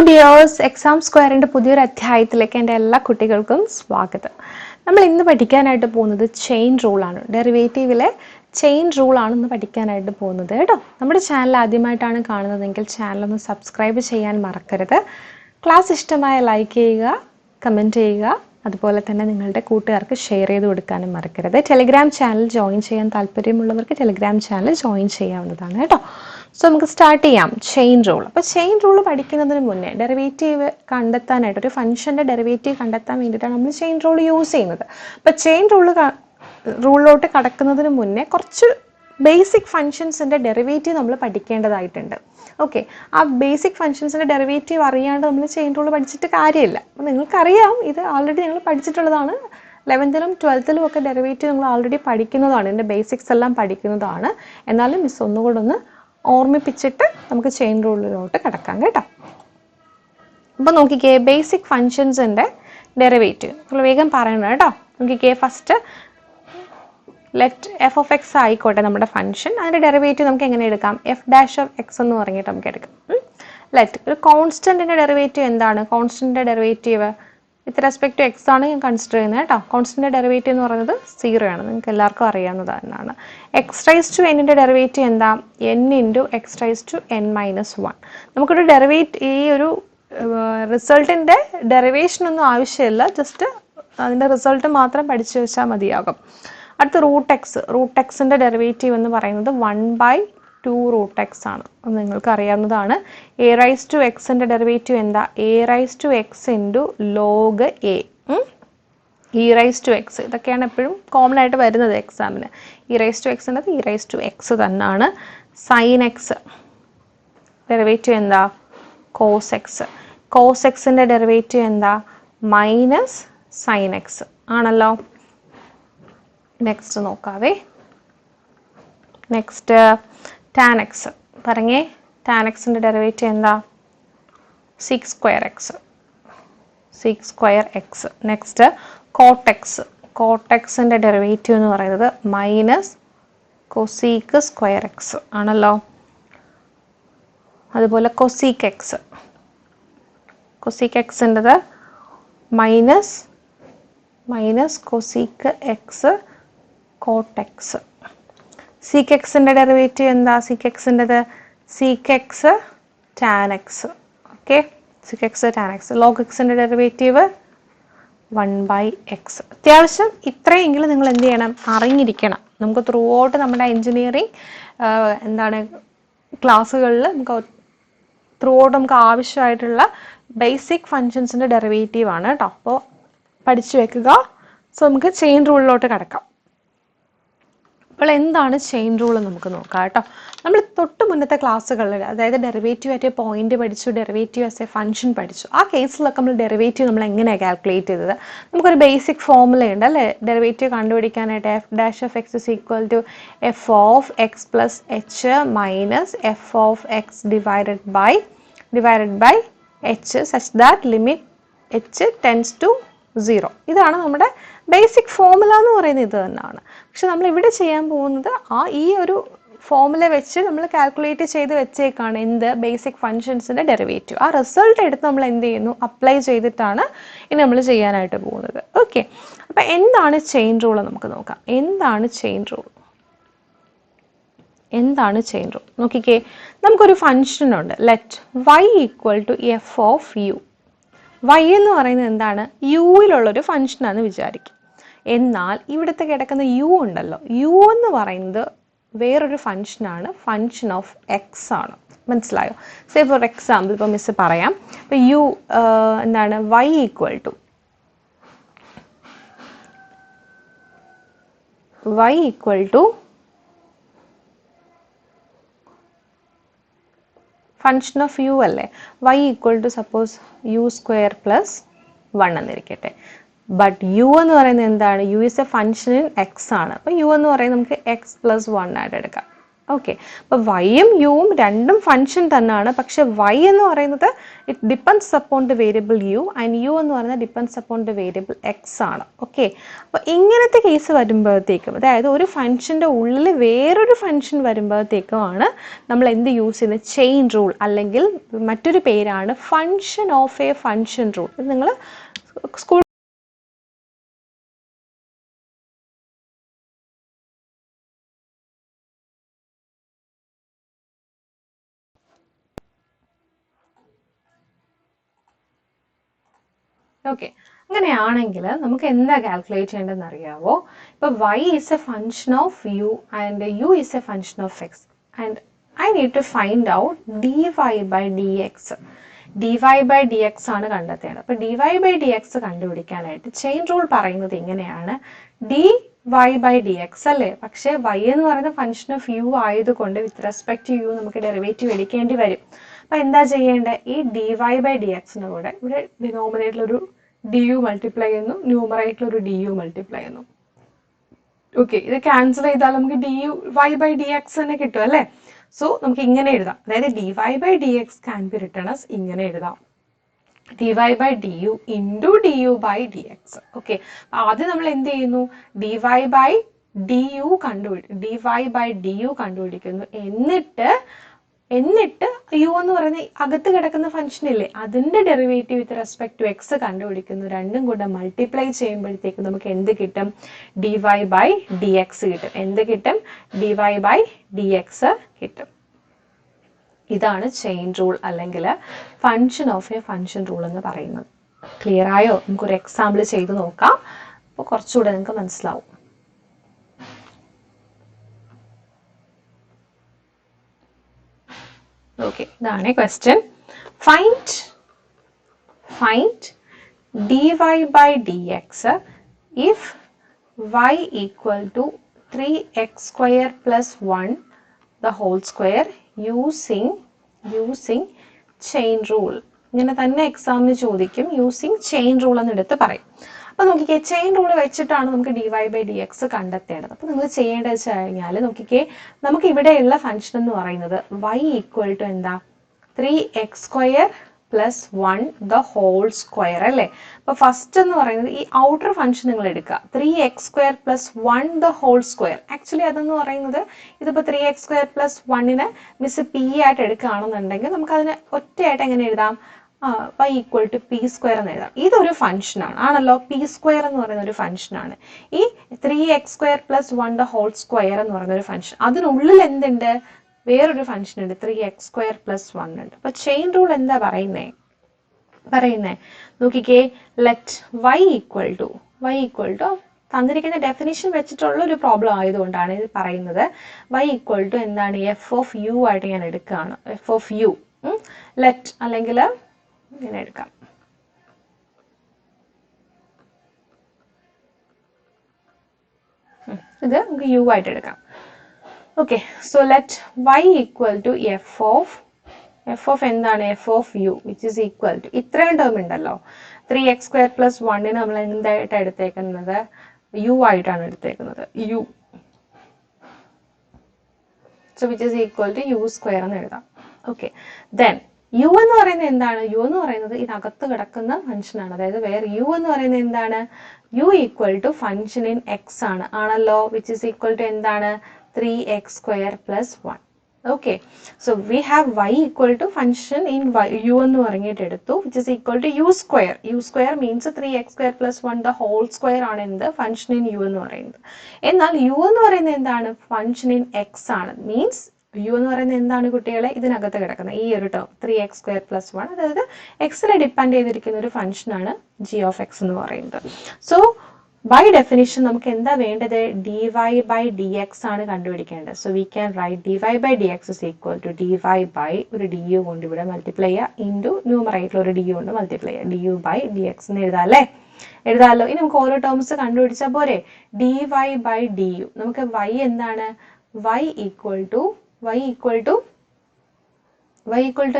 Dears, exam സ്ക്വയറിൻ്റെ പുതിയൊരു അധ്യായത്തിലേക്ക് എൻ്റെ എല്ലാ കുട്ടികൾക്കും സ്വാഗതം. നമ്മൾ ഇന്ന് പഠിക്കാനായിട്ട് പോകുന്നത് ചെയിൻ റൂളാണ്. ഡെറിവേറ്റീവിലെ ചെയിൻ റൂളാണ് ഇന്ന് പഠിക്കാനായിട്ട് പോകുന്നത് കേട്ടോ. നമ്മുടെ ചാനൽ ആദ്യമായിട്ടാണ് കാണുന്നതെങ്കിൽ ചാനലൊന്ന് സബ്സ്ക്രൈബ് ചെയ്യാൻ മറക്കരുത്. ക്ലാസ് ഇഷ്ടമായ ലൈക്ക് ചെയ്യുക, കമൻറ്റ് ചെയ്യുക, അതുപോലെ തന്നെ നിങ്ങളുടെ കൂട്ടുകാർക്ക് ഷെയർ ചെയ്ത് കൊടുക്കാനും മറക്കരുത്. ടെലിഗ്രാം ചാനൽ ജോയിൻ ചെയ്യാൻ താല്പര്യമുള്ളവർക്ക് ടെലിഗ്രാം ചാനൽ ജോയിൻ ചെയ്യാവുന്നതാണ് കേട്ടോ. സോ നമുക്ക് സ്റ്റാർട്ട് ചെയ്യാം ചെയിൻ റൂൾ. അപ്പോൾ ചെയിൻ റൂൾ പഠിക്കുന്നതിന് മുന്നേ ഡെറിവേറ്റീവ് കണ്ടെത്താനായിട്ട്, ഒരു ഫംഗ്ഷൻ്റെ ഡെറിവേറ്റീവ് കണ്ടെത്താൻ വേണ്ടിയിട്ടാണ് നമ്മൾ ചെയിൻ റൂൾ യൂസ് ചെയ്യുന്നത്. അപ്പോൾ ചെയിൻ റൂളിലോട്ട് കടക്കുന്നതിന് മുന്നേ കുറച്ച് ബേസിക് ഫങ്ഷൻസിൻ്റെ ഡെറിവേറ്റീവ് നമ്മൾ പഠിക്കേണ്ടതായിട്ടുണ്ട്. ഓക്കെ, ആ ബേസിക് ഫങ്ഷൻസിൻ്റെ ഡെറിവേറ്റീവ് അറിയാണ്ട് നമ്മൾ ചെയിൻ റൂൾ പഠിച്ചിട്ട് കാര്യമില്ല. അപ്പോൾ നിങ്ങൾക്കറിയാം, ഇത് ഓൾറെഡി നിങ്ങൾ പഠിച്ചിട്ടുള്ളതാണ്. 11th-ലും 12th-ലും ഒക്കെ ഡെറിവേറ്റീവ് നിങ്ങൾ ഓൾറെഡി പഠിക്കുന്നതാണ്, ഇതിൻ്റെ ബേസിക്സ് എല്ലാം പഠിക്കുന്നതാണ്. എന്നാലും മിസ് ഒന്നുകൂടെ ഒന്ന് ഓർമ്മിപ്പിച്ചിട്ട് നമുക്ക് ചെയിൻ റൂളിലോട്ട് കിടക്കാം കേട്ടോ. അപ്പോൾ നോക്കിക്കേ, ബേസിക് ഫങ്ഷൻസിൻ്റെ ഡെറിവേറ്റീവ് നമ്മൾ വേഗം പറയണം കേട്ടോ. നോക്കിക്കേ, first let F of X ആയിക്കോട്ടെ നമ്മുടെ ഫംഗ്ഷൻ. അതിൻ്റെ ഡെറിവേറ്റീവ് നമുക്ക് എങ്ങനെ എടുക്കാം? എഫ് ഡാഷ് ഓഫ് എക്സ് എന്ന് പറഞ്ഞിട്ട് നമുക്ക് എടുക്കാം. ലെറ്റ് ഒരു കോൺസ്റ്റൻറ്റിൻ്റെ ഡെറിവേറ്റീവ് എന്താണ്? കോൺസ്റ്റൻറ്റിൻ്റെ derivative with respect to x ആണ് ഞാൻ കൺസിഡർ ചെയ്യുന്നത് കേട്ടോ. കോൺസ്റ്റൻറ്റിൻ്റെ ഡെറിവേറ്റീവ് എന്ന് പറയുന്നത് 0 ആണ്, നിങ്ങൾക്ക് എല്ലാവർക്കും അറിയാവുന്നതാണ്. എക്സ് റൈസ് ടു എന്നിൻ്റെ ഡെറിവേറ്റീവ് എന്താ? n into x raise to n minus 1. നമുക്കൊരു ഈ ഒരു റിസൾട്ടിൻ്റെ ഡെറിവേഷനൊന്നും ആവശ്യമില്ല, ജസ്റ്റ് അതിൻ്റെ റിസൾട്ട് മാത്രം പഠിച്ചു വെച്ചാൽ മതിയാകും. അടുത്ത റൂട്ട് എക്സിൻ്റെ ഡെറിവേറ്റീവ് എന്ന് പറയുന്നത് 1/2 റൂട്ട് എക്സ് ആണ്, നിങ്ങൾക്ക് അറിയാവുന്നതാണ്. എ റൈസ് ടു എക്സിൻ്റെ ഡെറിവേറ്റീവ് എന്താ? A raise to x into log a. E raise to x, ഇതൊക്കെയാണ് എപ്പോഴും കോമൺ ആയിട്ട് വരുന്നത് എക്സാമിന്. ഇ റൈസ് ടു എക്സ് എന്നത് ഇ റൈസ് ടു എക്സ് തന്നെയാണ്. സൈൻ എക്സ് ഡെറിവേറ്റീവ് എന്താ? Cos x. കോസ് എക്സിൻ്റെ ഡെറിവേറ്റീവ് എന്താ? മൈനസ് സൈൻ എക്സ് ആണല്ലോ. നെക്സ്റ്റ് നോക്കാവേ. Next tan x. പറഞ്ഞേ, ടാൻ എക്സിൻ്റെ ഡെറിവേറ്റീവ് എന്താ? Sec square x. Next cot x. കോട്ടെക്സിൻ്റെ ഡെറിവേറ്റീവ് എന്ന് പറയുന്നത് മൈനസ് കൊസീക്ക് സ്ക്വയർ എക്സ് ആണല്ലോ. അതുപോലെ കൊസീക്ക് എക്സ്. കൊസീക്ക് എക്സിൻ്റെത് minus cosec x cot x. Sec എക്സിൻ്റെ ഡെറിവേറ്റീവ് എന്താ? സീക്ക് എക്സിൻ്റെത് sec x tan x. Okay, sec x tan x. Log എക്സിൻ്റെ ഡെറിവേറ്റീവ് 1/x. അത്യാവശ്യം ഇത്രയെങ്കിലും നിങ്ങൾ എന്ത് ചെയ്യണം? അറിഞ്ഞിരിക്കണം. നമുക്ക് ത്രൂ ഔട്ട് നമ്മുടെ എൻജിനീയറിങ് ക്ലാസ്സുകളിൽ നമുക്ക് ആവശ്യമായിട്ടുള്ള ബേസിക് ഫങ്ഷൻസിൻ്റെ ഡെറിവേറ്റീവ് ആണ് കേട്ടോ. അപ്പോൾ പഠിച്ചു വെക്കുക. സോ നമുക്ക് ചെയിൻ റൂളിലോട്ട് കിടക്കാം. അപ്പോൾ എന്താണ് ചെയിൻ റൂൾ നമുക്ക് നോക്കാം കേട്ടോ. നമ്മൾ തൊട്ട് മുന്നത്തെ ക്ലാസ്സുകളിൽ, അതായത് ഡെറിവേറ്റീവ് ആയിട്ട് പോയിന്റ് പഠിച്ചു, ഡെറിവേറ്റീവ് ആസ് എ ഫംഗ്ഷൻ പഠിച്ചു. ആ കേസിലൊക്കെ നമ്മൾ ഡെറിവേറ്റീവ് നമ്മൾ എങ്ങനെയാണ് കാൽക്കുലേറ്റ് ചെയ്തത്? നമുക്കൊരു ബേസിക് ഫോർമുല ഉണ്ട് അല്ലേ ഡെറിവേറ്റീവ് കണ്ടുപിടിക്കാനായിട്ട്. F dash of x is equal to f of x plus h minus f of x divided by h such that limit h tends to 0. ഇതാണ് നമ്മുടെ ബേസിക് ഫോർമുല എന്ന് പറയുന്നത്, ഇത് തന്നെയാണ്. പക്ഷെ നമ്മൾ ഇവിടെ ചെയ്യാൻ പോകുന്നത് ഈ ഒരു ഫോർമുല വെച്ച് നമ്മൾ കാൽക്കുലേറ്റ് ചെയ്ത് വെച്ചേക്കാണ് എന്ത്? ബേസിക് ഫങ്ഷൻസിൻ്റെ ഡെറിവേറ്റീവ്. ആ റിസൾട്ട് എടുത്ത് നമ്മൾ എന്ത് ചെയ്യുന്നു? അപ്ലൈ ചെയ്തിട്ടാണ് ഇനി നമ്മൾ ചെയ്യാനായിട്ട് പോകുന്നത്. ഓക്കെ, അപ്പം എന്താണ് ചെയിൻ റൂൾ നമുക്ക് നോക്കാം. എന്താണ് ചെയിൻ റൂൾ? നോക്കിക്കേ, നമുക്കൊരു ഫങ്ഷൻ ഉണ്ട്. Let y equal to f of u. y എന്ന് പറയുന്നത് എന്താണ്? യുവിലുള്ളൊരു ഫംഗ്ഷനാണെന്ന് വിചാരിക്കും. എന്നാൽ ഇവിടുത്തെ കിടക്കുന്ന യു ഉണ്ടല്ലോ, യു എന്ന് പറയുന്നത് വേറൊരു ഫംഗ്ഷനാണ്, ഫംഗ്ഷൻ ഓഫ് എക്സ് ആണ്. മനസ്സിലായോ? സേ ഫോർ എക്സാമ്പിൾ ഇപ്പോൾ മിസ് പറയാം. ഇപ്പോൾ യു എന്താണ്? y equal to function of u അല്ലേ? y equal to suppose u square plus 1 എന്നിരിക്കട്ടെ. ബട്ട് യു എന്ന് പറയുന്നത് എന്താണ്? U is a function in x ആണ്. അപ്പോൾ യു എന്ന് പറയുന്നത് നമുക്ക് എക്സ് പ്ലസ് 1 ആയിട്ട് എടുക്കാം. ഓക്കെ, അപ്പോൾ വൈയും യുവും രണ്ടും ഫംഗ്ഷൻ തന്നെയാണ്. പക്ഷെ വൈ എന്ന് പറയുന്നത് it depends upon the variable u and u എന്ന് പറയുന്നത് depends upon the variable x ആണ്. ഓക്കെ, അപ്പോൾ ഇങ്ങനത്തെ കേസ് വരുമ്പോഴത്തേക്കും, അതായത് ഒരു ഫംഗ്ഷൻ്റെ ഉള്ളിൽ വേറൊരു ഫംഗ്ഷൻ വരുമ്പോഴത്തേക്കുമാണ് നമ്മൾ എന്ത് യൂസ് ചെയ്യുന്നത്? ചെയിൻ റൂൾ, അല്ലെങ്കിൽ മറ്റൊരു പേരാണ് function of a function rule. ഇത് നിങ്ങൾ സ്കൂൾ ഓക്കെ, അങ്ങനെയാണെങ്കിൽ നമുക്ക് എന്താ കാൽക്കുലേറ്റ് ചെയ്യേണ്ടതെന്ന് അറിയാവോ? ഇപ്പോൾ y is a function of u and u is a function of x and I need to find out dy by d x. dy by d x ആണ് കണ്ടെത്തേണ്ടത്. അപ്പോൾ dy ബൈ ഡി എക്സ് കണ്ടുപിടിക്കാനായിട്ട് chain rule പറയുന്നത് ഇങ്ങനെയാണ്: dy by d X അല്ലേ? പക്ഷേ y എന്ന് പറയുന്ന ഫംഗ്ഷൻ ഓഫ് യു ആയതുകൊണ്ട് വിത്ത് റെസ്പെക്ട് ടു യു നമുക്ക് ഡെറിവേറ്റീവ് എടുക്കേണ്ടി വരും. അപ്പോൾ എന്താ ചെയ്യേണ്ടത്? ഈ dy ബൈ ഡി എക്സിന് കൂടെ ഇവിടെ ഡിനോമിനേറ്ററിൽ ഒരു ഡി യു മൾട്ടിപ്ലൈ ചെയ്യുന്നു, ന്യൂമറേറ്ററിൽ ഒരു ഡി യു മൾട്ടിപ്ലൈ ചെയ്യുന്നു. ഓക്കെ, ഇത് ക്യാൻസൽ ചെയ്താൽ നമുക്ക് d u y by d x തന്നെ കിട്ടും അല്ലേ? സോ നമുക്ക് ഇങ്ങനെ എഴുതാം, അതായത് dy by d x can be written as ഇങ്ങനെ എഴുതാം: dy by d u into d u by d x. Okay, ആദ്യം നമ്മൾ എന്ത് ചെയ്യുന്നു? dy ബൈ ഡി യു കണ്ടുപിടിക്കുന്നു. എന്നിട്ട് യു എന്ന് പറയുന്ന അകത്ത് കിടക്കുന്ന ഫംഗ്ഷൻ ഇല്ലേ, അതിന്റെ derivative with respect to x കണ്ടുപിടിക്കുന്നു. രണ്ടും കൂടെ മൾട്ടിപ്ലൈ ചെയ്യുമ്പോഴത്തേക്ക് നമുക്ക് എന്ത് കിട്ടും? dy ബൈ ഡി എക്സ് കിട്ടും. എന്ത് കിട്ടും? dy ബൈ ഡി എക്സ് കിട്ടും. ഇതാണ് ചെയിൻ റൂൾ അല്ലെങ്കിൽ function of a function rule എന്ന് പറയുന്നത്. ക്ലിയർ ആയോ? നമുക്കൊരു എക്സാമ്പിൾ ചെയ്ത് നോക്കാം, അപ്പോൾ കുറച്ചുകൂടെ നിങ്ങൾക്ക് മനസ്സിലാവും. Okay, ഇതാണ് question. Find dy by dx if y equal to 3x square plus 1 the whole square using chain rule. ഇങ്ങനെ തന്നെ എക്സാമിന് ചോദിക്കും, യൂസിങ് ചെയിൻ റൂൾ എന്നെടുത്ത് പറയും. അപ്പോൾ നോക്കിക്കേ, ചെയിൻ റൂൾ വെച്ചിട്ടാണ് നമുക്ക് dy ബൈ ഡി എക്സ് കണ്ടെത്തേണ്ടത്. അപ്പോൾ നിങ്ങൾ ചെയ്യേണ്ടത് വെച്ച് കഴിഞ്ഞാൽ നോക്കിക്കേ, നമുക്ക് ഇവിടെയുള്ള ഫംഗ്ഷൻ എന്ന് പറയുന്നത് y ഈക്വൽ ടു എന്താ? 3x square plus 1 the whole square അല്ലേ? അപ്പോൾ ഫസ്റ്റ് എന്ന് പറയുന്നത് ഈ ഔട്ടർ ഫംഗ്ഷൻ നിങ്ങൾ എടുക്കുക, 3x square plus 1 the whole square. Actually അതെന്ന് പറയുന്നത് ഇതിപ്പോൾ 3x സ്ക്വയർ പ്ലസ് 1നെ മിസ് പി ആയിട്ട് എടുക്കുകയാണെന്നുണ്ടെങ്കിൽ നമുക്ക് അതിനെ ഒറ്റയായിട്ട് എങ്ങനെ എഴുതാം? y equal to p square എന്ന് എഴുതാം. ഇതൊരു ഫംഗ്ഷനാണ് ആണല്ലോ, പി സ്ക്വയർ എന്ന് പറയുന്ന ഒരു ഫംഗ്ഷനാണ്. ഈ 3x square plus 1 the whole square എന്ന് പറയുന്ന ഒരു ഫംഗ്ഷൻ, അതിനുള്ളിൽ എന്തുണ്ട്? വേറൊരു ഫംഗ്ഷൻ ഉണ്ട്, 3x സ്ക്വയർ പ്ലസ് 1 ഉണ്ട്. അപ്പൊ ചെയിൻ റൂൾ എന്താ പറയുന്നേ? നോക്കിക്കേ, ലെറ്റ് y ഈക്വൽ ടു തന്നിരിക്കുന്ന ഡെഫിനിഷൻ വെച്ചിട്ടുള്ള ഒരു പ്രോബ്ലം ആയതുകൊണ്ടാണ് ഇത് പറയുന്നത്. y ഈക്വൽ ടു എന്താണ്? എഫ് ഓഫ് യു ആയിട്ട് ഞാൻ എടുക്കുകയാണ്. എഫ് ഓഫ് യു ലെറ്റ്, അല്ലെങ്കിൽ ഇങ്ങനെ എടുക്കാം. ഇത് നമുക്ക് യു ആയിട്ട് എടുക്കാം. Okay, so let y equal to f of എന്താണ്? F of you which is equal to ഇത്രയും ടേം ഉണ്ടല്ലോ, 3x സ്ക്വയർ പ്ലസ് 1നെ നമ്മൾ എന്തായിട്ട് എടുത്തേക്കുന്നത്? യു ആയിട്ടാണ് എടുത്തേക്കുന്നത്, u. So which is equal to u square എന്ന് എഴുതാം. ഓക്കെ, ദെൻ യു എന്ന് പറയുന്നത് എന്താണ്? യു എന്ന് പറയുന്നത് ഇതിനകത്ത് കിടക്കുന്ന ഫംഗ്ഷൻ ആണ്. അതായത് വേറെ യു എന്ന് പറയുന്നത് എന്താണ്? U equal to function in x ആണല്ലോ, വിച്ച് ഇസ് ഈക്വൽ ടു എന്താണ്? 3x square plus 1. Okay, so we have y equal to function in u എന്ന് പറഞ്ഞിട്ട് എടുത്തു, which is equal to u square. U square means 3x square plus 1 the whole square ആണ് എന്ത്? Function in u എന്ന് പറയുന്നത്. എന്നാൽ U എന്ന് പറയുന്നത് എന്താണ്? ഫംഗ്ഷൻ ഇൻ എക്സ് ആണ്. മീൻസ് യു എന്ന് പറയുന്നത് എന്താണ് കുട്ടികളെ? ഇതിനകത്ത് കിടക്കുന്നത് ഈ ഒരു ടേം 3x സ്ക്വയർ പ്ലസ് 1, അതായത് എക്സിനെ ഡിപ്പെൻഡ് ചെയ്തിരിക്കുന്ന ഒരു ഫംഗ്ഷനാണ് g ഓഫ് എക്സ് എന്ന് പറയുന്നത്. സോ ബൈ ഡെഫിനിഷൻ നമുക്ക് എന്താ വേണ്ടത്? dy ബൈ ഡി എക്സ് ആണ് കണ്ടുപിടിക്കേണ്ടത്. So we can write dy by d x is equal to dy by ഒരു ഡി യു കൊണ്ട് ഇവിടെ മൾട്ടിപ്ലൈ ചെയ്യുക ഇൻറ്റു ന്യൂമറേറ്ററിൽ ഒരു ഡി യു കൊണ്ട് മൾട്ടിപ്ലൈ ചെയ്യുക, d u by d x എന്ന് എഴുതാമല്ലേ? എഴുതാമല്ലോ. ഇനി നമുക്ക് ഓരോ ടേംസ് കണ്ടുപിടിച്ചാൽ പോരെ? dy ബൈ ഡി യു, നമുക്ക് y എന്താണ്? y ഈക്വൽ ടു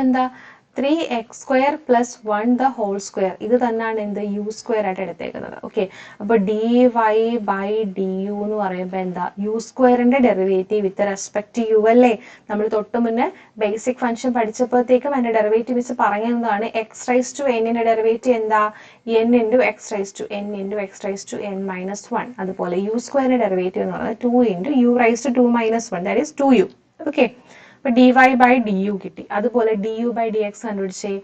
എന്താ? 3x² + 1 the whole square. ഇത് തന്നെയാണ് എന്ത് u² ആയിട്ട് എടുത്തേക്കുന്നത്. ഓക്കെ, അപ്പോൾ dy/du എന്ന് പറയുമ്പോൾ എന്താ u²ന്റെ derivative with respect to u അല്ലേ. നമ്മൾ തൊട്ട് മുന്നേ ബേസിക് ഫംഗ്ഷൻ പഠിച്ചപ്പോഴത്തേക്കും അതിന്റെ ഡെറിവേറ്റീവ് വെച്ച് പറയുന്നതാണ് x⁻n ന്റെ ഡെറിവേറ്റീവ് എന്താ n × x⁻n-1. അതുപോലെ u² ന്റെ ഡെറിവേറ്റീവ് എന്ന് പറയുന്നത് 2 × u⁻2−1 that is 2u. Okay, അപ്പോൾ dy/du കിട്ടി. അതുപോലെ du/dx കണ്ടുപിടിച്ചേ.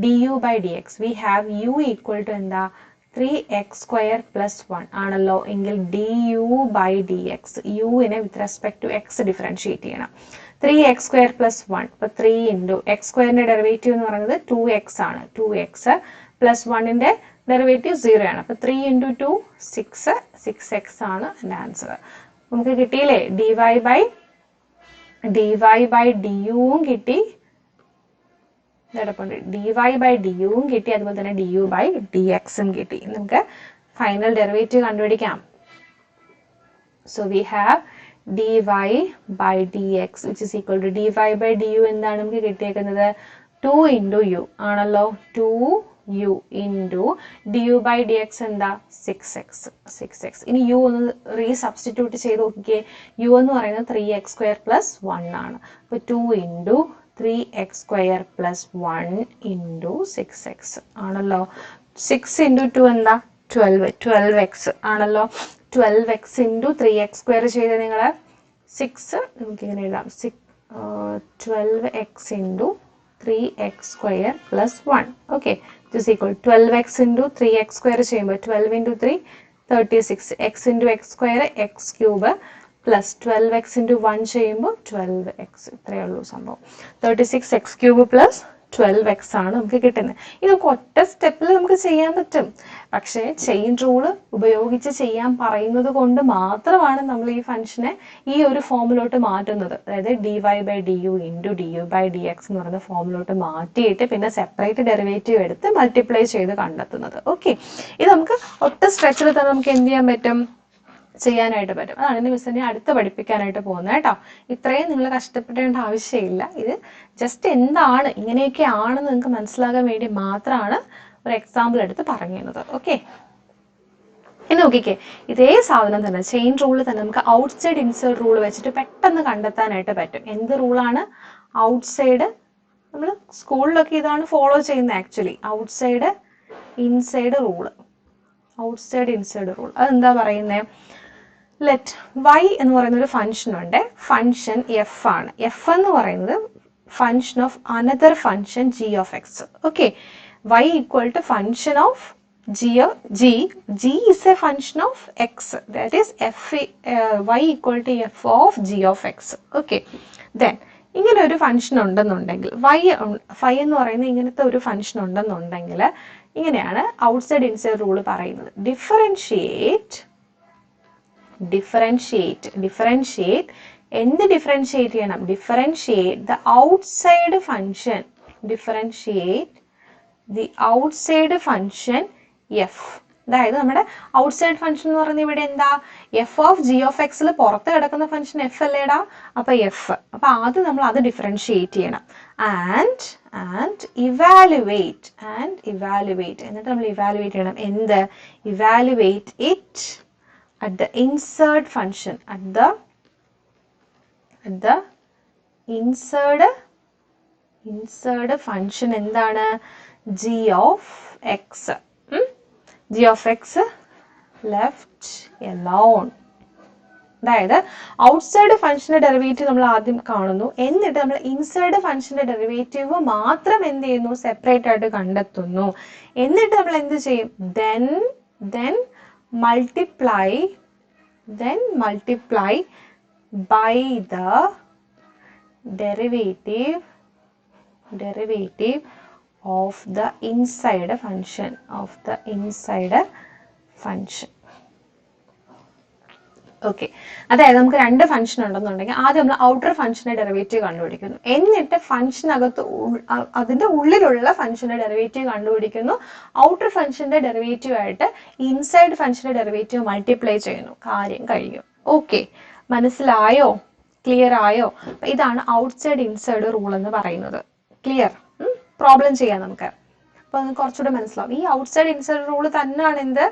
du/dx we have u equal to എന്താ 3x² + 1 ആണല്ലോ. എങ്കിൽ du/dx നെ with respect to x differentiate ചെയ്യണം. 3x² + 1 അപ്പോൾ 3 × x² ന്റെ ഡെറിവേറ്റീവ് എന്ന് പറയുന്നത് 2x ആണ്. 2x + 1 ന്റെ ഡെറിവേറ്റീവ് 0 ആണ്. അപ്പോൾ 3 × 2 6x ആണ് എൻ്റെ ആൻസർ. നമുക്ക് കിട്ടിയില്ലേ dy/du കിട്ടി, dy/du കിട്ടി, അതുപോലെ തന്നെ du/dx കിട്ടി. നമുക്ക് ഫൈനൽ ഡെറിവേറ്റീവ് കണ്ടുപിടിക്കാം. So we have dy/dx which is equal to dy/du എന്താണ് നമുക്ക് കിട്ടിയേക്കുന്നത് 2 × u ആണല്ലോ. 2u × du/dx എന്താ 6x. ഇനി u ഒന്ന് റീസബ്സ്റ്റിറ്റ്യൂട്ട് ചെയ്ത് നോക്കിക്കേ. u എന്ന് പറയുന്നത് 3x² + 1 ആണ്. അപ്പോൾ 2 × 3x² + 1 × 6x ആണല്ലോ. 6 × 2 എന്താ 12x ആണല്ലോ. 12x × 3x² ചെയ്ത് നിങ്ങൾ 6 നമുക്കിങ്ങനെ എഴുതാം 12x × 3x² + 1. Okay, is equal 12x × 3x² ചെയ്യുമ്പോൾ 12 × 3 36 x × x² x³ plus 12x × 1 ചെയ്യുമ്പോൾ 12x. ഇത്രയേ ഉള്ളൂ സംഭവം. 36 x³ പ്ലസ് 12x ആണ് നമുക്ക് കിട്ടുന്നത്. ഇത് നമുക്ക് ഒറ്റ സ്റ്റെപ്പിൽ നമുക്ക് ചെയ്യാൻ പറ്റും. പക്ഷേ ചെയിൻ റൂള് ഉപയോഗിച്ച് ചെയ്യാൻ പറയുന്നത് കൊണ്ട് മാത്രമാണ് നമ്മൾ ഈ ഫംഗ്ഷനെ ഈ ഒരു ഫോമിലോട്ട് മാറ്റുന്നത്. അതായത് dy/du × du/dx എന്ന് പറയുന്ന ഫോമിലോട്ട് മാറ്റിയിട്ട് പിന്നെ സെപ്പറേറ്റ് ഡെറിവേറ്റീവ് എടുത്ത് മൾട്ടിപ്ലൈ ചെയ്ത് കണ്ടെത്തുന്നത്. ഓക്കെ, ഇത് നമുക്ക് ഒറ്റ സ്ട്രെച്ചിൽ തന്നെ നമുക്ക് എന്ത് ചെയ്യാൻ പറ്റും, ചെയ്യാനായിട്ട് പറ്റും. അതാണ് ഇനി മിസ്സിനെ അടുത്ത് പഠിപ്പിക്കാനായിട്ട് പോകുന്നത് കേട്ടോ. ഇത്രയും നിങ്ങൾ കഷ്ടപ്പെടേണ്ട ആവശ്യമില്ല. ഇത് ജസ്റ്റ് എന്താണ് ഇങ്ങനെയൊക്കെ ആണെന്ന് നിങ്ങൾക്ക് മനസ്സിലാകാൻ വേണ്ടി മാത്രമാണ് ഒരു എക്സാമ്പിൾ എടുത്ത് പറയുന്നത്. ഓക്കെ, ഇനി നോക്കിക്കേ, ഇതേ സാധനം തന്നെ ചെയിൻ റൂൾ തന്നെ നമുക്ക് ഔട്ട്സൈഡ് ഇൻസൈഡ് റൂൾ വെച്ചിട്ട് പെട്ടെന്ന് കണ്ടെത്താനായിട്ട് പറ്റും. എന്ത് റൂളാണ്? ഔട്ട്സൈഡ്. നമ്മൾ സ്കൂളിലൊക്കെ ഇതാണ് ഫോളോ ചെയ്യുന്നത് actually. Outside inside rule. Outside inside rule അതെന്താ പറയുന്നത്? ലെറ്റ് y എന്ന് പറയുന്ന ഒരു ഫംഗ്ഷൻ ഉണ്ട്. ഫംഗ്ഷൻ f ആണ്. f എന്ന് പറയുന്നത് function of another function g of x. Okay, y equal to function of g is a function of x, that is y equal to f of g of x. Okay, then ഇങ്ങനെ ഒരു function ഉണ്ടെന്നുണ്ടെങ്കിൽ y എന്ന് പറയുന്ന ഇങ്ങനത്തെ ഒരു function ഉണ്ടെന്നുണ്ടെങ്കിൽ ഇങ്ങനെയാണ് outside inside rule പറയുന്നത്. ഡിഫറൻഷിയേറ്റ് എന്ത് ഡിഫറൻഷിയേറ്റ് ചെയ്യണം? Differentiate the outside function. Differentiate the outside function f. അതായത് നമ്മുടെ ഔട്ട്സൈഡ് ഫംഗ്ഷൻ എന്ന് പറയുന്നത് ഇവിടെ എന്താ f of g of x ൽ പുറത്ത് കിടക്കുന്ന ഫംഗ്ഷൻ f അല്ലേടാ. അപ്പൊ f, അപ്പൊ ആദ്യം നമ്മൾ അത് ഡിഫറൻഷിയേറ്റ് ചെയ്യണം. ആൻഡ് ഇവാലുവേറ്റ് എന്നിട്ട് നമ്മൾ ഇവാലുവേറ്റ് ചെയ്യണം. എന്ത്? Evaluate it at the insert function, at the insert function എന്താണ്? g of x. g of x left alone. അതായത് ഔട്ട്സൈഡ് ഫംഗ്ഷന്റെ ഡെറിവേറ്റീവ് നമ്മൾ ആദ്യം കാണുന്നു, എന്നിട്ട് നമ്മൾ ഇൻസൈഡ് ഫംഗ്ഷന്റെ ഡെറിവേറ്റീവ് മാത്രം എന്ത് ചെയ്യുന്നു? സെപ്പറേറ്റ് ആയിട്ട് കണ്ടെത്തുന്നു. എന്നിട്ട് നമ്മൾ എന്ത് ചെയ്യും? then multiply by the derivative of the inside function. Okay, അതായത് നമുക്ക് രണ്ട് ഫംഗ്ഷൻ ഉണ്ടെന്നുണ്ടെങ്കിൽ ആദ്യം നമ്മൾ ഔട്ടർ ഫംഗ്ഷന്റെ ഡെറിവേറ്റീവ് കണ്ടുപിടിക്കുന്നു, എന്നിട്ട് ഫംഗ്ഷനകത്ത് അതിന്റെ ഉള്ളിലുള്ള ഫംഗ്ഷന്റെ ഡെറിവേറ്റീവ് കണ്ടുപിടിക്കുന്നു. ഔട്ടർ ഫംഗ്ഷന്റെ ഡെറിവേറ്റീവ് ആയിട്ട് ഇൻസൈഡ് ഫംഗ്ഷന്റെ ഡെറിവേറ്റീവ് മൾട്ടിപ്ലൈ ചെയ്യുന്നു. കാര്യം കഴിയും. ഓക്കെ, മനസ്സിലായോ? ക്ലിയർ ആയോ? ഇതാണ് ഔട്ട്സൈഡ് ഇൻസൈഡ് റൂൾ എന്ന് പറയുന്നത്. ക്ലിയർ? പ്രോബ്ലം ചെയ്യാം നമുക്ക്. അപ്പൊ അത് കുറച്ചുകൂടെ മനസ്സിലാവും. ഈ ഔട്ട്സൈഡ് ഇൻസൈഡ് റൂൾ തന്നെയാണ് എന്ത്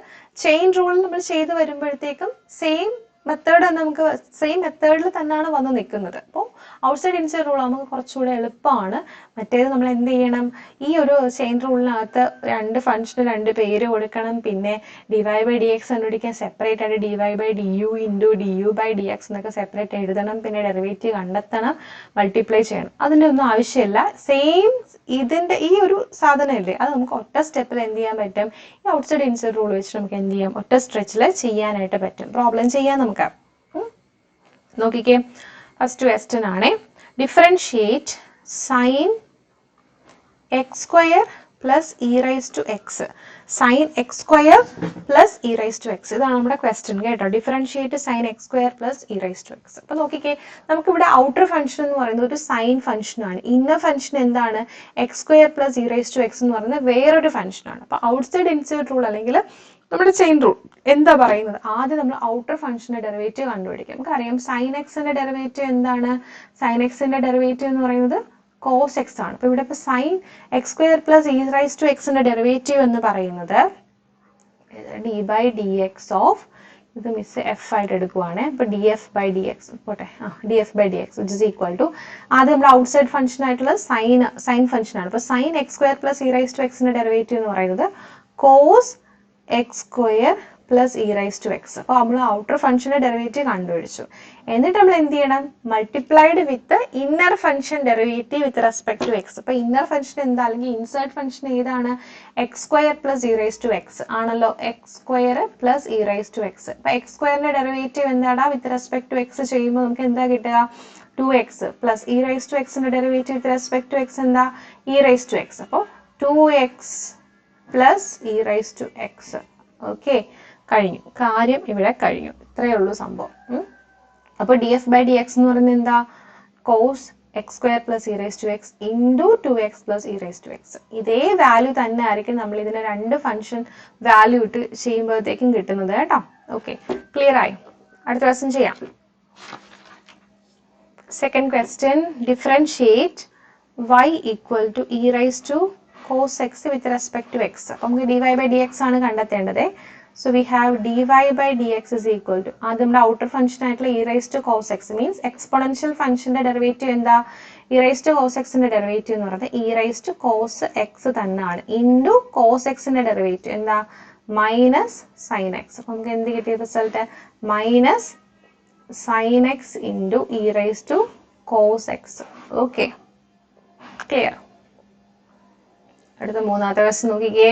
ചെയിൻ റൂൾ നമ്മൾ ചെയ്ത് വരുമ്പോഴത്തേക്കും സെയിം മെത്തേഡ് നമുക്ക് സെയിം മെത്തേഡിൽ തന്നെയാണ് വന്ന് നിൽക്കുന്നത്. അപ്പോൾ ഔട്ട്സൈഡ് ഇൻസൈഡ് റൂൾ നമുക്ക് കുറച്ചുകൂടെ എളുപ്പമാണ്. മറ്റേത് നമ്മൾ എന്ത് ചെയ്യണം, ഈ ഒരു ചെയിൻ റൂളിനകത്ത് രണ്ട് ഫംഗ്ഷന് രണ്ട് പേര് കൊടുക്കണം, പിന്നെ ഡിവൈ ബൈ ഡി എക്സ് കണ്ടുപിടിക്കാൻ സെപ്പറേറ്റ് ആയിട്ട് d y by d u into d u by d x എന്നൊക്കെ സെപ്പറേറ്റ് എഴുതണം, പിന്നെ ഡെറിവേറ്റീവ് കണ്ടെത്തണം, മൾട്ടിപ്ലൈ ചെയ്യണം. അതിൻ്റെ ഒന്നും ആവശ്യമില്ല. സെയിം ഇതിന്റെ ഈ ഒരു സാധനം ഇല്ലേ, അത് നമുക്ക് ഒറ്റ സ്റ്റെപ്പിൽ എന്ത് ചെയ്യാൻ പറ്റും, ഈ ഔട്ട്സൈഡ് ഇൻസൈഡ് റൂൾ വെച്ച് നമുക്ക് എന്ത് ചെയ്യാം, ഒറ്റ സ്ട്രെച്ചിൽ ചെയ്യാനായിട്ട് പറ്റും. പ്രോബ്ലം ചെയ്യാം നമുക്ക്. നോക്കിക്കേ, ഫസ്റ്റ് ക്വസ്റ്റ്യൻ ആണ്, differentiate sine x square plus e raise to x, sine x square plus e raise to x, ഇതാണ് നമ്മുടെ ക്വസ്റ്റ്യൻ കേട്ടോ. Differentiate sine x square plus e raise to x. അപ്പൊ നോക്കിക്കേ, നമുക്കിവിടെ ഔട്ടർ ഫംഗ്ഷൻ എന്ന് പറയുന്നത് ഒരു സൈൻ ഫംഗ്ഷനാണ്. ഇന്നർ ഫംഗ്ഷൻ എന്താണ്, x square plus e raise to x എന്ന് പറയുന്നത് വേറൊരു ഫംഗ്ഷനാണ്. അപ്പൊ ഔട്ട്സൈഡ് ഇൻസൈഡ് റൂൾ അല്ലെങ്കിൽ നമ്മുടെ ചെയിൻ റൂൾ എന്താ പറയുന്നത്, ആദ്യം നമ്മൾ ഔട്ടർ ഫംഗ്ഷന്റെ ഡെറിവേറ്റീവ് കണ്ടുപിടിക്കും. നമുക്കറിയാം സൈൻ എക്സിന്റെ ഡെറിവേറ്റീവ് എന്താണ്, സൈൻ എക്സിന്റെ ഡെറിവേറ്റീവ് എന്ന് പറയുന്നത് കോസ് എക്സ് ആണ്. അപ്പൊ ഇവിടെ ഇപ്പൊ sine x square plus e raise to എക്സിന്റെ ഡെറിവേറ്റീവ് എന്ന് പറയുന്നത് d by d x of, ഇത് മിസ് എഫ് ആയിട്ട് എടുക്കുവാണ്, ഇപ്പൊ d f by d x പോട്ടെ, d f by d x which is equal to, ആദ്യം നമ്മുടെ ഔട്ട്സൈഡ് ഫംഗ്ഷൻ ആയിട്ടുള്ള സൈൻ ഫംഗ്ഷൻ ആണ്. അപ്പൊ sine x square plus e raise to എക്സിന്റെ ഡെറിവേറ്റീവ് എന്ന് പറയുന്നത് cos x square plus e raise to x. അപ്പോൾ നമ്മൾ ഔട്ടർ ഫംഗ്ഷന്റെ ഡെറിവേറ്റീവ് കണ്ടുപിടിച്ചു. എന്നിട്ട് നമ്മൾ എന്ത് ചെയ്യണം, multiplied with inner function derivative with respect to x. അപ്പൊ ഇന്നർ ഫംഗ്ഷൻ എന്താ, അല്ലെങ്കിൽ ഇൻസൈഡ് ഫംഗ്ഷൻ ഏതാണ്, x square plus e raise to x ആണല്ലോ, x square plus e raise to x. അപ്പൊ എക്സ് സ്ക്വയറിന്റെ ഡെറിവേറ്റീവ് എന്താടാ, വിത്ത് റെസ്പെക്ട് ടു എക്സ് ചെയ്യുമ്പോൾ നമുക്ക് എന്താ കിട്ടുക, 2x plus e raise to എക്സിന്റെ derivative with respect to x എന്താ, ഇ റൈസ് ടു എക്സ്. അപ്പോൾ 2x plus e raise to x. Okay, കഴിഞ്ഞു, കാര്യം ഇവിടെ കഴിഞ്ഞു. ഇത്രയേ ഉള്ളൂ സംഭവം. അപ്പോൾ d f by d x എന്ന് പറയുന്നത് എന്താ, cos x square plus e raise to x into 2x plus e raise to x. ഇതേ വാല്യൂ തന്നെ ആയിരിക്കും നമ്മൾ ഇതിനെ രണ്ട് ഫംഗ്ഷൻ വാല്യൂ ഇട്ട് ചെയ്യുമ്പോഴത്തേക്കും കിട്ടുന്നത് കേട്ടോ. ഓക്കെ, ക്ലിയർ ആയി. അടുത്ത ക്വസ്റ്റ്യൻ ചെയ്യാം. Second question, differentiate y equal to e raise to cos x with respect to x. അപ്പോൾ നമുക്ക് dy by dx ആണ് കണ്ടെത്തേണ്ടത്. So we have dy by dx is equal to, ആദ്യം നമ്മുടെ ഔട്ടർ ഫംഗ്ഷൻ ആയിട്ടുള്ള e raised to cos x means exponential ഫംഗ്ഷന്റെ derivative എന്താ, e raised to cos x ന്റെ ഡെറിവേറ്റീവ് എന്ന് പറയുന്നത് e raised to cos x തന്നെയാണ്, ഇൻറ്റു cos x ന്റെ ഡെറിവേറ്റീവ് എന്താ, മൈനസ് സൈൻ എക്സ്. അപ്പൊ നമുക്ക് എന്ത് കിട്ടിയ result, minus sine X into e raised to cos x. Okay, clear. അടുത്ത മൂന്നാമത്തെ ക്വസ്റ്റ്യൻ നോക്കിക്കേ,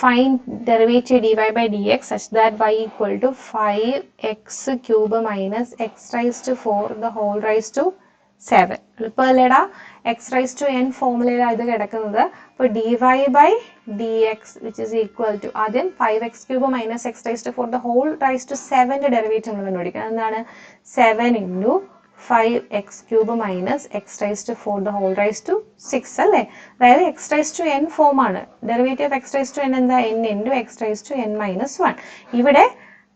find derivative dy by dx such that y equal to 5x cube minus x raised to 4 the whole raised to 7. എളുപ്പമല്ലേടാ, x raised to n ഫോമുലയിലാണ് ഇത് കിടക്കുന്നത്. അപ്പോൾ dy by dx which is equal to, ആദ്യം 5x cube minus x raised to 4 the whole raised to 7ന്റെ derivative നമ്മൾ കണ്ടുപിടിക്കുക. എന്താണ്, 7 into 5x cube minus x raised to 4 the whole raised to 6 അല്ലേ, അതായത് x raised to n form ആണ്. Derivative of x raised to n എന്താ, n into x raised to n minus 1. ഇവിടെ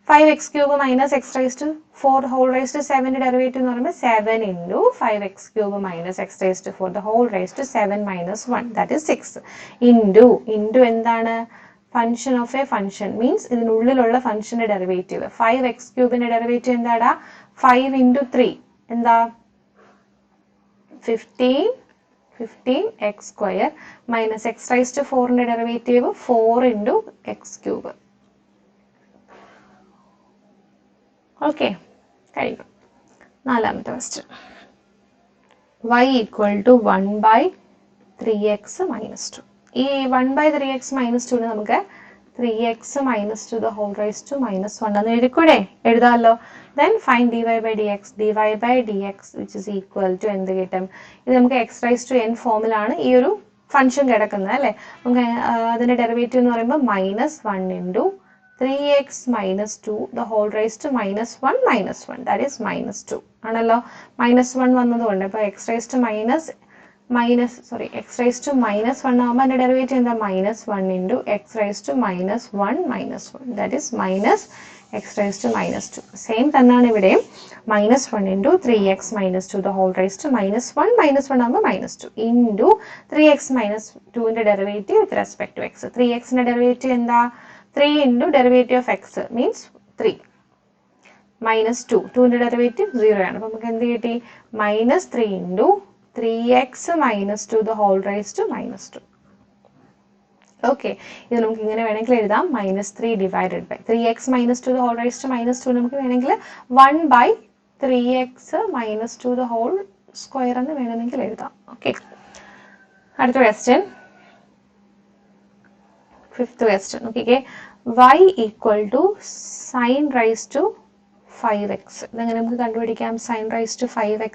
5x cube minus x raised to 4 the whole raised to 7ന്റെ derivative എന്ന് പറയുമ്പോൾ 7 into 5x cube minus x raised to 4 the whole raised to 7 minus 1 that is 6 into എന്താണ്, function of a function means ഇതിനുള്ളിലുള്ള ഫംഗ്ഷന്റെ derivative. 5x ക്യൂബിന്റെ derivative എന്താടാ, 5 into 3 എന്താ, 15x square minus x raise to 4ന്റെ derivative 4 into x cube. Okay, കഴിഞ്ഞു. നാലാമത്തെ question, y equal to 1/3x minus 2. ഈ 1/3x minus 2 നമുക്ക് 3x minus 2 the whole raised to minus 1 എന്ന് എഴുതിക്കൂടെ, എഴുതാമല്ലോ. Then find dy by dx which is equal to എന്ത് കിട്ടും, ഇത് നമുക്ക് x raised to n ഫോമിലാണ് ഈ ഒരു ഫംഗ്ഷൻ കിടക്കുന്നത് അല്ലേ. നമുക്ക് അതിന്റെ ഡെറിവേറ്റീവ് എന്ന് പറയുമ്പോൾ -1 into 3x minus 2 the whole raised to -1 minus 1 that is -2 ആണല്ലോ. -1 വന്നതുകൊണ്ട് ഇപ്പോൾ x raised to x raised to -1 ആകുമ്പോൾ അതിന്റെ ഡെറിവേറ്റീവ് എന്താ, -1 into x raised to -1 minus 1 that is minus x raise to minus two. Same തന്നെയാണ് ഇവിടെയും. Minus one into 3x minus two the whole raise to minus one ആകുമ്പോൾ minus two into 3x minus ടുവിൻ്റെ derivative with respect to x. 3xൻ്റെ derivative എന്താ? 3 into derivative of x means 3 minus 2ൻ്റെ derivative 0 ആണ്. അപ്പോൾ നമുക്ക് എന്ത് കിട്ടി? Minus 3 into 3x minus two the whole raise to minus two. Okay, ഇത് നമുക്ക് ഇങ്ങനെ വേണമെങ്കിൽ എഴുതാം. -3 divided by 3x minus two the whole raise to minus two നമുക്ക് വേണമെങ്കിൽ 1/3x minus two the whole square എന്ന് വേണമെങ്കിൽ എഴുതാം. ഓക്കെ, അടുത്ത ക്വസ്റ്റ്യൻ, ഫിഫ്ത്ത് ക്വസ്റ്റ്യൻ നോക്കിക്കേ. y equal to sine raise to 5x. ഇതെങ്ങനെ നമുക്ക് കണ്ടുപിടിക്കാം? Sine raise to 5x.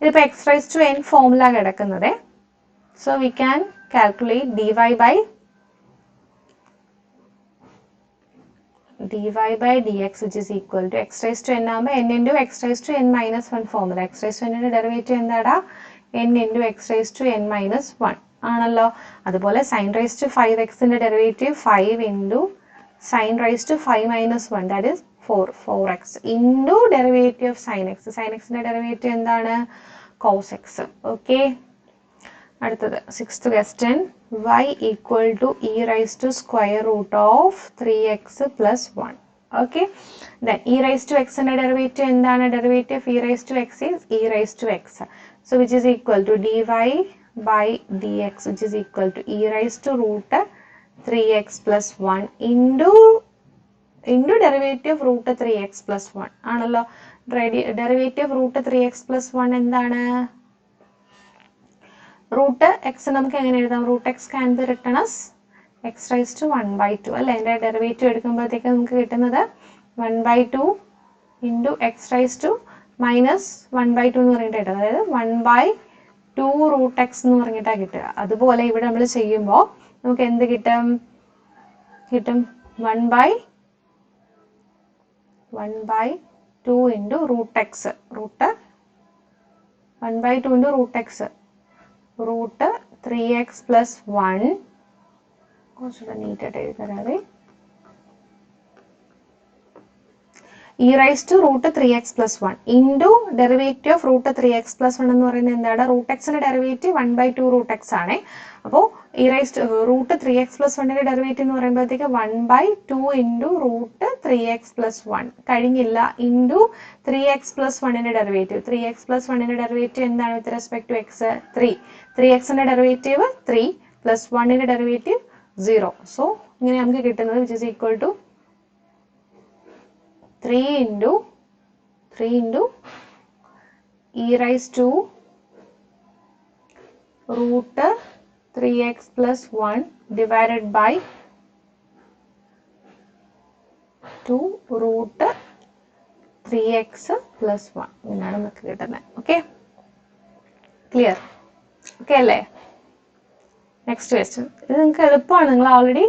ഇതിപ്പോൾ x raise to n formula കിടക്കുന്നത്. So we can calculate dy by dx which is equal to x raised to n ആകുമ്പോൾ n into x raised to n minus 1 formula. x raised to n ന്റെ derivative എന്താടാ? n into x raised to n minus 1 ആണല്ലോ. അതുപോലെ sin raised to 5x ന്റെ derivative 5 into sin raised to 5 minus 1 that is 4x into derivative of sin x. sin x ന്റെ derivative എന്താണ്? cos x. Okay, അടുത്തത് sixth question. y equal to e raise to square root of 3x plus 1. Okay, then e raise to x ന്റെ derivative എന്താണ്? Derivative of e raise to x is e raise to x. So which is equal to dy by dx which is equal to e raise to root 3x plus 1 into derivative of root 3x plus 1 ആണല്ലോ. Derivative of root 3x plus 1 എന്താണ്? Root X നമുക്ക് എങ്ങനെ എഴുതാം? Root x can be written as x raise to 1/2 അല്ലേ? അതിൻ്റെ derivative എടുക്കുമ്പോഴത്തേക്ക് നമുക്ക് കിട്ടുന്നത് 1/2 into x raise to minus 1/2 എന്ന് പറഞ്ഞിട്ട് കിട്ടുക. അതായത് 1/2 റൂട്ട് എക്സ് എന്ന് പറഞ്ഞിട്ടാണ് കിട്ടുക. അതുപോലെ ഇവിടെ നമ്മൾ ചെയ്യുമ്പോൾ നമുക്ക് എന്ത് കിട്ടും? 1/2 into root x. Root 1/2 into root x root 3x plus 1. കുറച്ചുകൂടെ നീറ്റായിട്ട് എഴുതരാതെ. e raise to root 3x plus 1 into derivative of root 3x plus 1 എന്ന് പറയുന്നത് എന്താണ്? റൂട്ട് എക്സിന്റെ ഡെറിവേറ്റീവ് 1/2 റൂട്ട് എക്സ് ആണ്. അപ്പോൾ e raise to root 3x plus 1ന്റെ ഡെറിവേറ്റീവ് എന്ന് പറയുമ്പോഴത്തേക്ക് 1/2 ഇൻറ്റു റൂട്ട് 3x പ്ലസ് 1 കഴിഞ്ഞില്ല ഇൻറ്റു 3x പ്ലസ് 1ന്റെ ഡെറിവേറ്റീവ്. 3x പ്ലസ് 1ന്റെ ഡെറിവേറ്റീവ് എന്താണ് വിത്ത് റെസ്പെക്ട് ടു എക്സ്? 3xന്റെ ഡെറിവേറ്റീവ് 3 പ്ലസ് 1ന്റെ ഡെറിവേറ്റീവ് 0. സോ ഇങ്ങനെ നമുക്ക് കിട്ടുന്നത് which is equal to 3 into e raise to root 3x plus 1 divided by 2 root 3x plus 1 ഇങ്ങനെയാണ് നമുക്ക് കിട്ടുന്നത്. Okay, clear? ഓക്കെ അല്ലേ? Next question. ഇത് നിങ്ങൾക്ക് എളുപ്പമാണ്. നിങ്ങൾ ഓൾറെഡി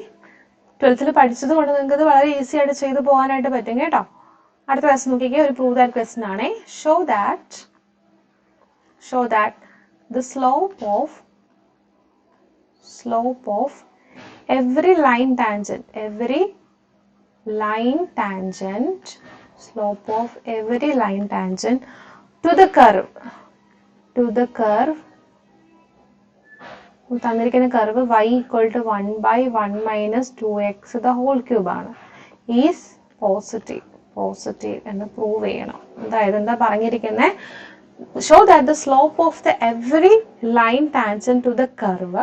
12th പഠിച്ചത് കൊണ്ട് നിങ്ങൾക്ക് ഇത് വളരെ ഈസി ആയിട്ട് ചെയ്ത് പോകാനായിട്ട് പറ്റും കേട്ടോ. അടുത്ത ക്വസ്റ്റ്യൻ നോക്കിക്കേ. ഒരു പ്രൂവ് ദാറ്റ് ക്വസ്റ്റ്യൻ ആണ്. Show that the slope of every line tangent slope of every line tangent to the curve തന്നിരിക്കുന്ന curve y equal to 1/1 minus 2x the whole cube ആണ് is പോസിറ്റീവ് എന്ന് prove ചെയ്യണം. അതായത് എന്താ പറഞ്ഞിരിക്കുന്നത്? show that the slope of the every line tangent to the curve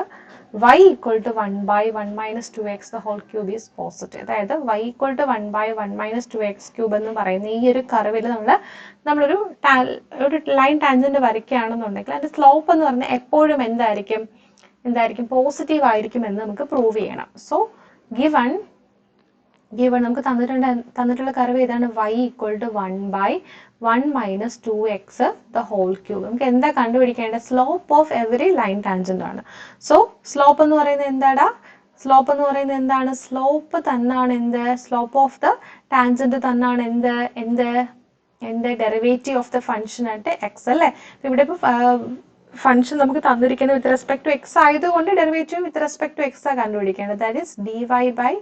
y equal to 1/1 minus 2x the whole cube is positive. അതായത് y equal to 1/1 minus 2x cube എന്ന് പറയുന്ന ഈ ഒരു കർവിൽ നമ്മളൊരു ലൈൻ ടാൻജന്റ് വരയ്ക്കുകയാണെന്നുണ്ടെങ്കിൽ അതിന്റെ സ്ലോപ്പ് എന്ന് പറഞ്ഞാൽ എപ്പോഴും എന്തായിരിക്കും? പോസിറ്റീവ് ആയിരിക്കും എന്ന് നമുക്ക് പ്രൂവ് ചെയ്യണം. സോ ഗിവൺ നമുക്ക് തന്നിട്ടുള്ള കർവ് ഏതാണ്? y equal to 1/1 minus 2x the whole cube. നമുക്ക് എന്താ കണ്ടുപിടിക്കേണ്ടത്? Slope of every line tangent ആണ്. സോ സ്ലോപ്പ് എന്ന് പറയുന്നത് എന്താടാ? സ്ലോപ്പ് തന്നാണ് എന്ത്? സ്ലോപ്പ് ഓഫ് ദ ടാൻജന്റ് തന്നാണ് എന്ത് ഡെറിവേറ്റീവ് ഓഫ് ദ ഫംഗ്ഷൻ ആയിട്ട് എക്സ് അല്ലേ? ഇവിടെ ഇപ്പോൾ ഫംഗ്ഷൻ നമുക്ക് തന്നിരിക്കുന്നത് വിത്ത് റെസ്പെക്ട് ടു എക്സ് ആയതുകൊണ്ട് derivative with respect to x ആ കണ്ടുപിടിക്കേണ്ടത്. That is d y by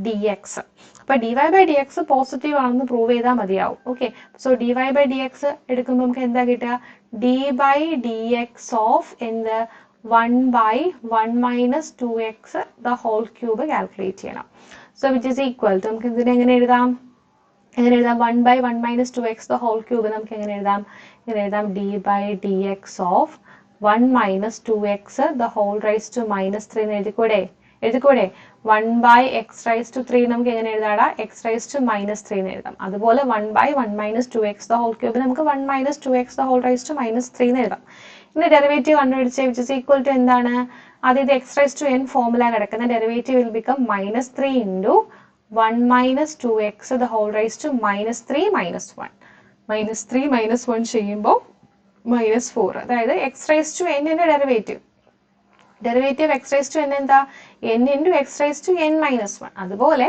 d x. അപ്പൊ d y by d x positive ആണെന്ന് പ്രൂവ് ചെയ്താൽ മതിയാവും. Okay, so d y by d x എടുക്കുമ്പോൾ നമുക്ക് എന്താ കിട്ടുക? D by d x of എന്ത് 1 by 1 minus 2x the whole cube calculate ചെയ്യണം. So which is equal to നമുക്ക് ഇതിനെ എങ്ങനെ എഴുതാം? 1 by 1 minus 2x the whole cube നമുക്ക് എങ്ങനെ എഴുതാം? d by dx of 1 minus 2x the whole raised to minus 3 എന്ന് എഴുതിക്കൂടെ? 1 by x raised to 3 നമുക്ക് എങ്ങനെ എഴുതാടാ? x raised to minus 3 എന്ന് എഴുതാം. അതുപോലെ 1 by 1 minus 2x the whole cube നമുക്ക് 1 minus 2x the whole raised to minus 3 എന്ന് എഴുതാം. ഇനി ഡെറിവേറ്റീവ് കണ്ടുപിടിച്ച് വിച്ച് ഇസ് ഈക്വൽ ടു എന്താണ്? ആദ്യം x raised to n formula കിടക്കുന്ന derivative will become minus 3 into 1 minus 2x the whole raised to minus 3 minus 1. minus 3 minus 1 ചെയ്യുമ്പോൾ minus 4. അതായത് x raised to n ന്റെ derivative x raised to n എന്താ? n into x raised to n minus 1. അതുപോലെ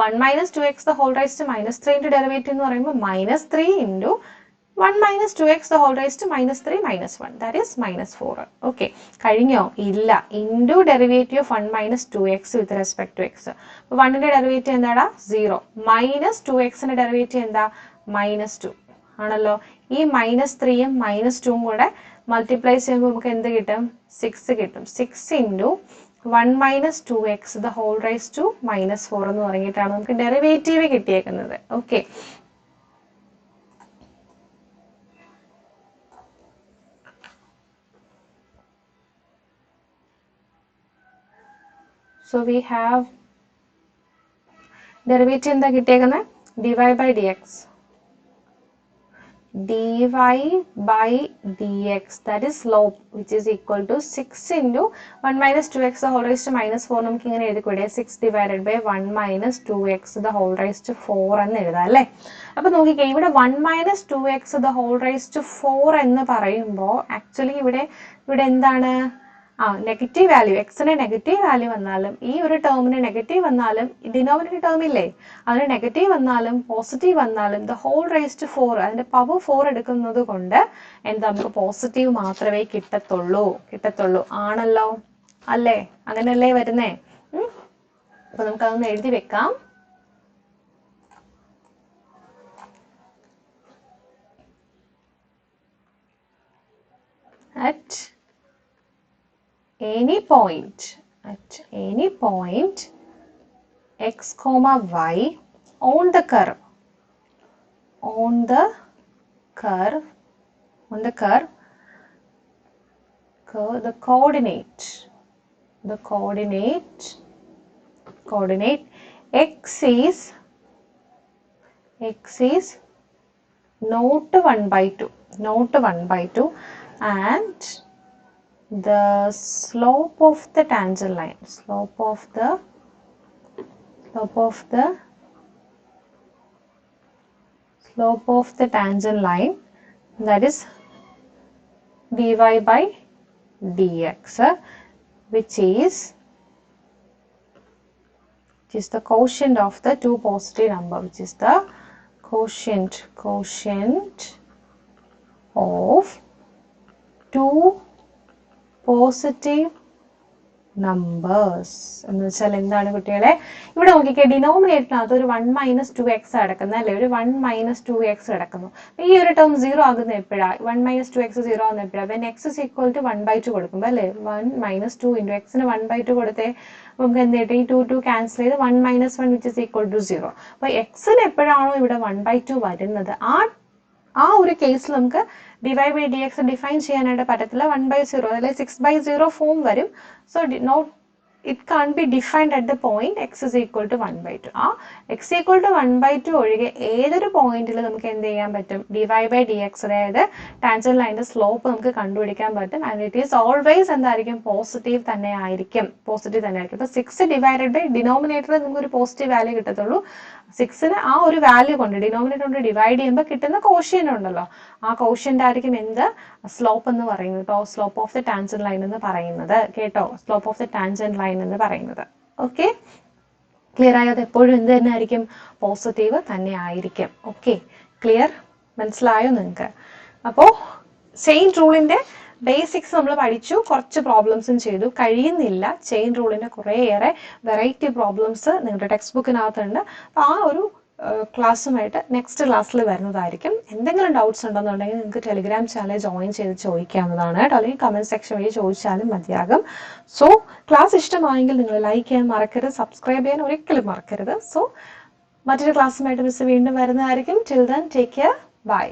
1 minus 2x the whole raised to minus 3 ന്റെ derivative എന്ന് പറയുമ്പോൾ minus 3 into 1 minus 2x the whole raised to minus 3 minus 1. That is minus 4. Okay. കഴിഞ്ഞോ? ഇല്ല. Into derivative of 1 minus 2x with respect to x. അപ്പോൾ 1 ന്റെ derivative എന്താടാ? 0. Minus 2x ന്റെ derivative എന്താ? minus 2. ആണല്ലോ. ഈ minus 3യും minus 2യും കൂടെ മൾട്ടിപ്ലൈ ചെയ്യുമ്പോൾ നമുക്ക് എന്ത് കിട്ടും? 6 കിട്ടും. 6 into 1 minus 2x the whole raised to minus 4 എന്ന് പറഞ്ഞിട്ടാണ് നമുക്ക് ഡെറിവേറ്റീവ് കിട്ടിയേക്കുന്നത്. Okay. So we have derivative എന്താ കിട്ടിയേക്കുന്നത്? dy by dx. dy by dx that is slope which is equal to 6 into 1 minus 2x the whole raised to minus 4. നമുക്ക് ഇങ്ങനെ എഴുതിക്കൂടെ? 6 divided by 1 minus 2x the whole raised to 4 എന്ന് എഴുതാം അല്ലേ? അപ്പൊ നോക്കിക്കേ, ഇവിടെ 1 minus 2x the whole raised to 4 എന്ന് പറയുമ്പോൾ ആക്ച്വലി ഇവിടെ എന്താണ്? നെഗറ്റീവ് വാല്യൂ, എക്സിന് നെഗറ്റീവ് വാല്യൂ വന്നാലും ഈ ഒരു ടേമിന് നെഗറ്റീവ് വന്നാലും ഡിനോമിനേറ്റർ ടേം ഇല്ലേ, അതിന് നെഗറ്റീവ് വന്നാലും പോസിറ്റീവ് വന്നാലും ദ ഹോൾ റേസ് ടു 4 അതിന്റെ പവർ 4 എടുക്കുന്നത് കൊണ്ട് എന്താ നമുക്ക് പോസിറ്റീവ് മാത്രമേ കിട്ടത്തുള്ളൂ. ആണല്ലോ അല്ലേ? അങ്ങനല്ലേ വരുന്നേ? അപ്പൊ നമുക്കതൊന്ന് എഴുതി വെക്കാം. at any point x comma y on the curve the coordinate x is not 1 by 2 and the slope of the tangent line that is dy by dx which is the quotient of the two positive number, which is the quotient of two positive numbers എന്ന് വെച്ചാൽ എന്താണ് കുട്ടികളെ? ഇവിടെ നോക്കിക്കേ, ഡിനോമിനേറ്ററിനകത്ത് ഒരു 1 minus 2x കിടക്കുന്നത് അല്ലേ? ഒരു 1 minus 2x കിടക്കുന്നു. ഈ ഒരു ടേം 0 ആകുന്ന എപ്പോഴാണ്? 1 minus 2x 0 ആകുന്ന എപ്പോഴാണ്? when x is equal to 1 by 2 കൊടുക്കുമ്പോൾ അല്ലേ? 1 minus 2 into x ന് 1 by 2 കൊടുത്തേ നമുക്ക് എന്ത് കിട്ടും? ഈ 2 ക്യാൻസൽ ചെയ്ത് 1 minus 1 which is equal to 0. അപ്പോൾ എക്സിന് എപ്പോഴാണോ ഇവിടെ 1 by 2 വരുന്നത് ആ ഒരു കേസിൽ നമുക്ക് dy by dx ഡിഫൈൻ ചെയ്യാനായിട്ട് പറ്റത്തില്ല. 1 by 0 അല്ലെങ്കിൽ 6 by 0 ഫോം വരും. So it can't be defined at the point x is equal to 1 by 2. x equal to 1 by 2 ഒഴികെ ഏതൊരു പോയിന്റിൽ നമുക്ക് എന്ത് ചെയ്യാൻ പറ്റും? dy by dx അതായത് ടാൻജന്റ് ലൈനിന്റെ സ്ലോപ്പ് നമുക്ക് കണ്ടുപിടിക്കാൻ പറ്റും. ആൻഡ് ഇറ്റ് ഈസ് ഓൾവേസ് എന്തായിരിക്കും? പോസിറ്റീവ് തന്നെ ആയിരിക്കും. ഇപ്പൊ 6 ഡിവൈഡഡ് ബൈ ഡിനോമിനേറ്ററിൽ നമുക്ക് ഒരു പോസിറ്റീവ് വാല്യൂ കിട്ടത്തുള്ളൂ. 6ന് ആ ഒരു വാല്യൂ കൊണ്ട് ഡിനോമിനേറ്റർ കൊണ്ട് ഡിവൈഡ് ചെയ്യുമ്പോൾ കിട്ടുന്ന കോഷ്യന്റ് ഉണ്ടല്ലോ, ആ കോഷ്യന്റ് ആയിരിക്കും എന്ത്? സ്ലോപ്പ് എന്ന് പറയുന്നത്. Slope of the tangent line എന്ന് പറയുന്നത്. കേട്ടോ? Slope of the tangent line എന്ന് പറയുന്നത്. ഓക്കെ, ക്ലിയർ ആയത്? എപ്പോഴും എന്ത് തന്നെ ആയിരിക്കും? പോസിറ്റീവ് തന്നെ ആയിരിക്കും. Okay, clear? മനസ്സിലായോ നിങ്ങൾക്ക്? അപ്പോൾ ചെയിൻ റൂളിന്റെ ബേസിക്സ് നമ്മൾ പഠിച്ചു, കുറച്ച് പ്രോബ്ലംസും ചെയ്തു. കഴിയുന്നില്ല, ചെയിൻ റൂളിൻ്റെ കുറേയേറെ വെറൈറ്റി പ്രോബ്ലംസ് നിങ്ങളുടെ ടെക്സ്റ്റ് ബുക്കിനകത്തുണ്ട്. അപ്പോൾ ആ ഒരു ക്ലാസ്സുമായിട്ട് നെക്സ്റ്റ് ക്ലാസ്സിൽ വരുന്നതായിരിക്കും. എന്തെങ്കിലും ഡൗട്ട്സ് ഉണ്ടെന്നുണ്ടെങ്കിൽ നിങ്ങൾക്ക് ടെലിഗ്രാം ചാനൽ ജോയിൻ ചെയ്ത് ചോദിക്കാവുന്നതാണ് കേട്ടോ, അല്ലെങ്കിൽ കമൻറ്റ് സെക്ഷൻ വഴി ചോദിച്ചാലും മതിയാകും. സോ ക്ലാസ് ഇഷ്ടമായെങ്കിൽ നിങ്ങൾ ലൈക്ക് ചെയ്യാൻ മറക്കരുത്, സബ്സ്ക്രൈബ് ചെയ്യാൻ ഒരിക്കലും മറക്കരുത്. സോ മറ്റൊരു ക്ലാസ്സുമായിട്ട് മിസ് വീണ്ടും വരുന്നതായിരിക്കും. Till then take care, by.